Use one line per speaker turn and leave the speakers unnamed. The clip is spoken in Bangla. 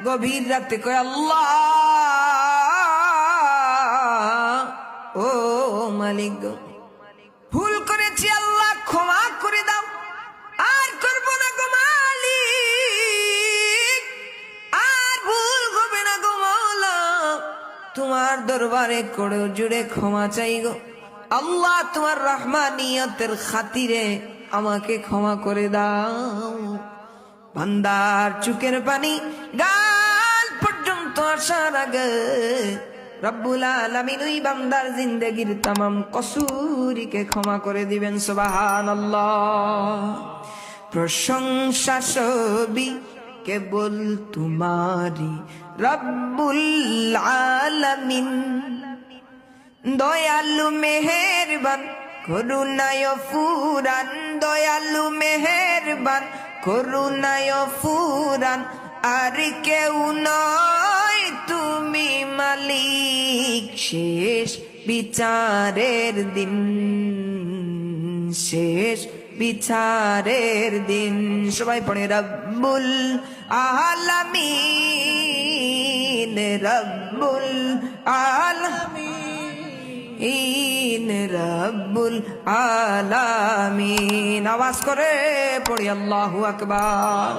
গভীর রাতে কয় আল্লাহ ও মালিক গো, ভুল করেছি আল্লাহ ক্ষমা করে দাও, আর করব না গো মালিক, আর ভুল হবে না গো মাওলা, তোমার দরবারে করে জুড়ে ক্ষমা চাই গো আল্লাহ, তোমার রহমানিয়তের খাতিরে আমাকে ক্ষমা করে দাও। বান্দার চোখের পানি গাল পর্যন্ত আসার আগে রব্বুল আলামিন ওই বান্দার জিন্দেগির তামাম কসুরিকে ক্ষমা করে দিবেন। সুবহানাল্লাহ। প্রশংসা সবই কেবল তোমারি রব্বুল আলামিন, দয়ালু মেহেরবান করুণায় ফুরান, দয়ালু মেহেরবান করুণায় ফুরান, আর কেউ নয় তুমি মালিক শেষ বিচারের দিন, শেষ বিচারের দিন। সবাই পড়ে রব্বুল আলামিন, রব্বুল আলামিন, রব্বুল আলামিন। আওয়াজ করে পড়ি আল্লাহু আকবার।